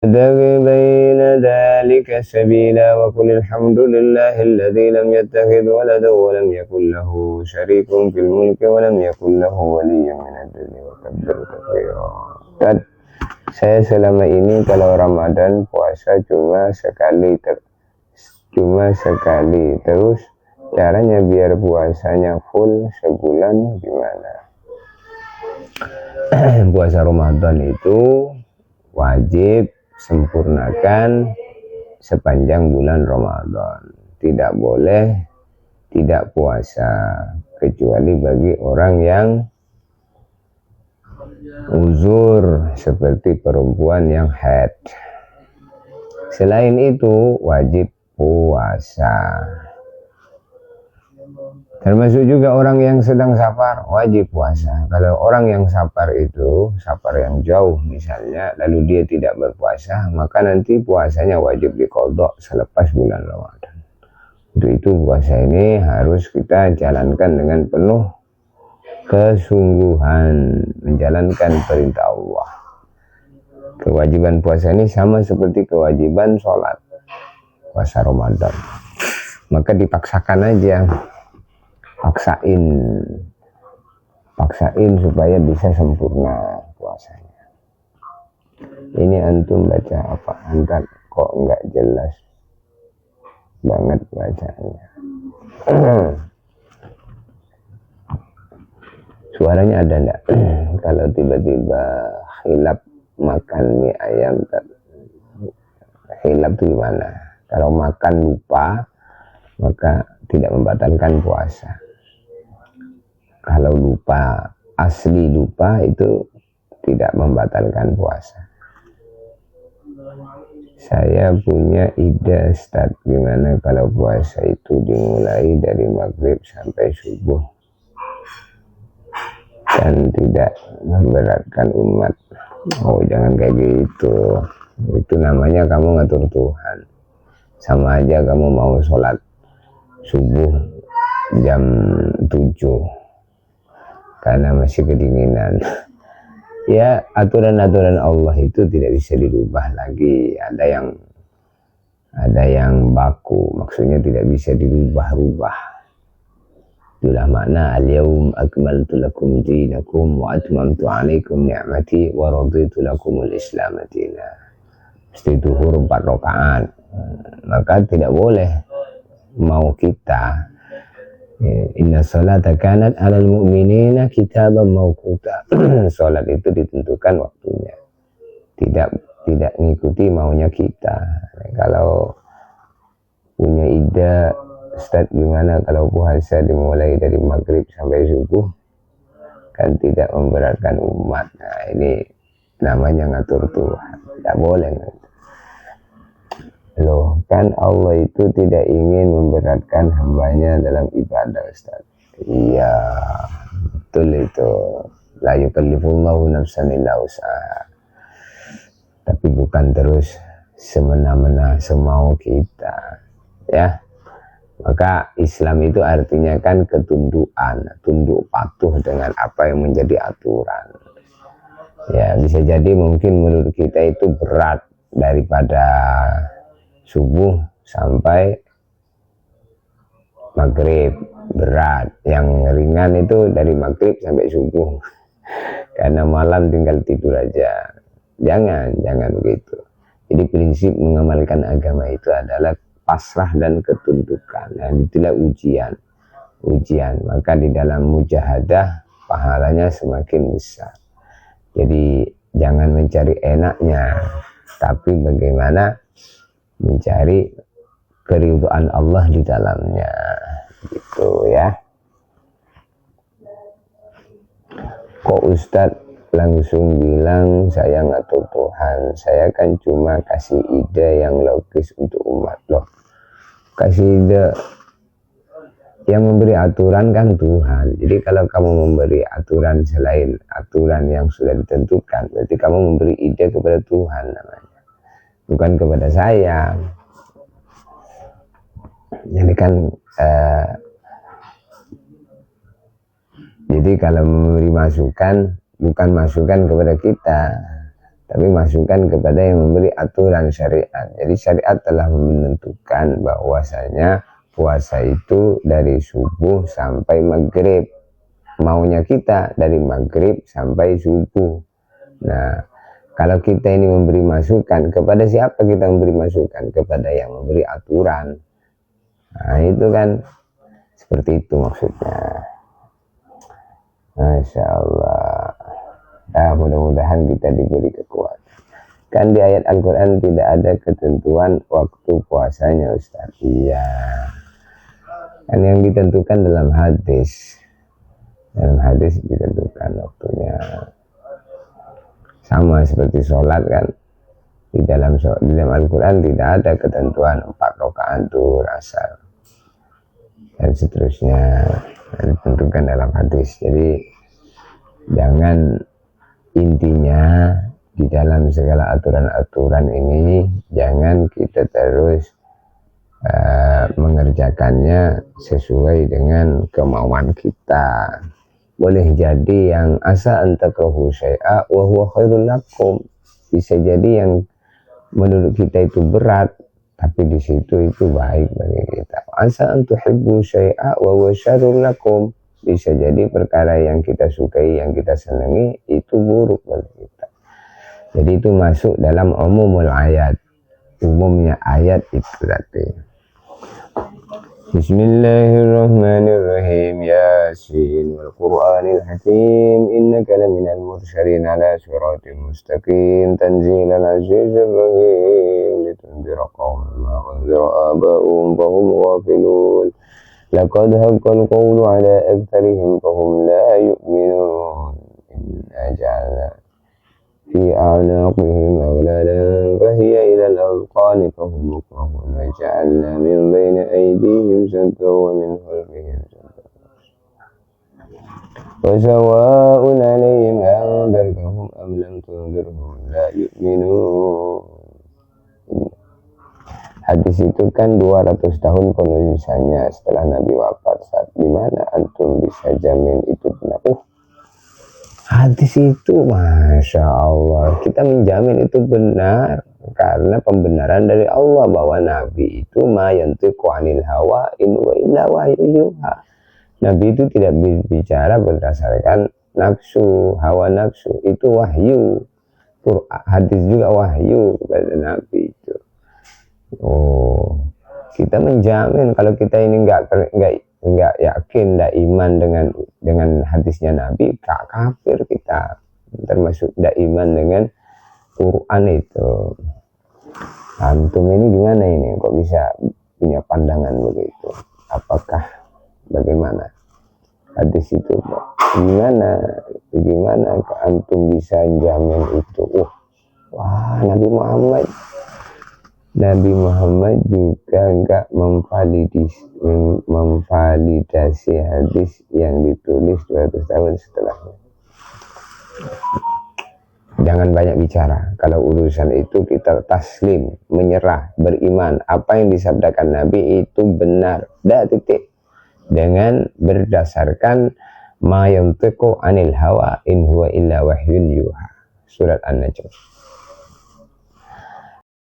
ابتغ بين ذلك سبيلا وقل الحمد لله الذي لم يتخذ ولدا ولم يكن له شريك في الملك ولم يكن له ولي من الذل وكبره تكبيرا. Dan saya selama ini kalau Ramadan puasa cuma sekali terus caranya biar puasanya full sebulan gimana? Puasa Ramadan itu wajib sempurnakan sepanjang bulan Ramadan. Tidak boleh tidak puasa kecuali bagi orang yang uzur seperti perempuan yang haid. Selain itu wajib puasa. Termasuk juga orang yang sedang safar wajib puasa. Kalau orang yang safar itu safar yang jauh misalnya, lalu dia tidak berpuasa, maka nanti puasanya wajib diqadha selepas bulan Ramadan. Untuk itu puasa ini harus kita jalankan dengan penuh kesungguhan, menjalankan perintah Allah. Kewajiban puasa ini sama seperti kewajiban sholat puasa Ramadan. Maka dipaksakan aja. Paksain supaya bisa sempurna puasanya. Ini antum baca apa? Antar kok enggak jelas banget bacanya. Suaranya ada enggak? Kalau tiba-tiba hilap makan mie ayam, hilap itu gimana? Kalau makan lupa, maka tidak membatalkan puasa. Kalau lupa, asli lupa itu tidak membatalkan puasa. Saya punya ide, Ustaz, gimana kalau puasa itu dimulai dari maghrib sampai subuh dan tidak memberatkan umat. Oh, jangan kayak gitu. Itu namanya kamu ngatur Tuhan. Sama aja kamu mau sholat subuh jam 7 karena masih kedinginan. Ya, aturan-aturan Allah itu tidak bisa dirubah lagi. Ada yang baku, maksudnya tidak bisa dirubah-rubah. Itulah makna al-yawm akmaltu lakum dinakum wa atmamtu alaikum ni'mati wa raditu lakumul islam dinan. Mesti zuhur 4 rakaat. Maka tidak boleh mau kita inna salata kanat alal mu'minina kitaban mawquta. Salat itu ditentukan waktunya. Tidak mengikuti maunya kita. Kalau punya ide, Ustaz, gimana kalau puasa dimulai dari maghrib sampai subuh, kan tidak memberatkan umat. Nah, ini namanya ngatur Tuhan. Tidak boleh. Loh, kan Allah itu tidak ingin memberatkan hambanya dalam ibadah, Ustaz. Iya, betul itu. La yukallifullahu nafsan illa wus'aha. Tapi bukan terus semena-mena semau kita, ya. Maka Islam itu artinya kan ketundukan, tunduk patuh dengan apa yang menjadi aturan. Ya, bisa jadi mungkin menurut kita itu berat daripada subuh sampai maghrib, berat. Yang ringan itu dari maghrib sampai subuh, karena malam tinggal tidur aja. Jangan begitu. Jadi prinsip mengamalkan agama itu adalah pasrah dan ketundukan. Dan itulah ujian. Maka di dalam mujahadah pahalanya semakin besar. Jadi jangan mencari enaknya, tapi bagaimana mencari keridhaan Allah di dalamnya, gitu ya. Kok Ustadz langsung bilang saya ngatur Tuhan? Saya kan cuma kasih ide yang logis untuk umat. Loh, kasih ide, yang memberi aturan kan Tuhan. Jadi kalau kamu memberi aturan selain aturan yang sudah ditentukan, berarti kamu memberi ide kepada Tuhan namanya, bukan kepada saya. Jadi kan jadi kalau memberi masukan, bukan masukan kepada kita, tapi masukan kepada yang memberi aturan syariat. Jadi syariat telah menentukan bahwasanya puasa itu dari subuh sampai maghrib. Maunya kita dari maghrib sampai subuh. Nah, kalau kita ini memberi masukan, kepada siapa kita memberi masukan? Kepada yang memberi aturan. Nah, itu kan seperti itu maksudnya. Masya Allah. Nah, mudah-mudahan kita diberi kekuatan. Kan di ayat Al-Quran tidak ada ketentuan waktu puasanya, Ustaz. Iya. Kan yang ditentukan dalam hadis. Dalam hadis ditentukan waktunya. Sama seperti sholat kan. Di dalam Al-Quran tidak ada ketentuan 4 rakaat zuhur, asar dan seterusnya, ditentukan dalam hadis. Jadi jangan, intinya di dalam segala aturan-aturan ini jangan kita terus mengerjakannya sesuai dengan kemauan kita. Boleh jadi yang asa antakrahu syai'a wa huwa khairul lakum, bisa jadi yang menurut kita itu berat, tapi di situ itu baik bagi kita. Asa antuhibbu syai'a wa huwa syarrul lakum, bisa jadi perkara yang kita sukai, yang kita senangi itu buruk bagi kita. Jadi itu masuk dalam umumul ayat, umumnya ayat itu tadi. Bismillahirrahmanirrahim. Yasin wal Qur'anil Hakim, innaka laminal mursalin ala siratin mustaqim, tanzilal azizir rahim, litunzira qauman ma unzira aba'uhum fahum ghafilun, laqad haqqal qawlu ala aktharihim fahum la yu'minun, inna ja'alna في أعناقهم أغلالا فهي إلى الأذقان فهم مقمحون وجعلنا من بين أيديهم سدا ومن خلفهم سدا وسواء عليهم أنذرتهم أم لم تنذرهم لا يؤمنون. Hadis itu kan 200 tahun penulisannya setelah Nabi wafat. Saat dimana antum bisa jamin itu benar? Hadis itu Masya Allah, kita menjamin itu benar karena pembenaran dari Allah bahwa Nabi itu ma yantiqu 'anil hawa in huwa illa wahyu yuha. Nabi itu tidak berbicara berdasarkan nafsu, hawa nafsu, itu wahyu. Hadis juga wahyu kepada Nabi itu. Oh, kita menjamin kalau kita ini enggak yakin, enggak iman dengan hadisnya Nabi, kafir kita, termasuk enggak iman dengan Quran itu. Antum ini gimana ini, kok bisa punya pandangan begitu? Apakah bagaimana hadis itu, gimana antum bisa jamin itu? Wah, Nabi Muhammad juga enggak memvalidasi hadis yang ditulis 200 tahun setelahnya. Jangan banyak bicara. Kalau urusan itu kita taslim, menyerah, beriman. Apa yang disabdakan Nabi itu benar. Dah, titik. Dengan berdasarkan ma yantiqu 'anil hawa in huwa illa wahyun yuha. Surat An-Najm.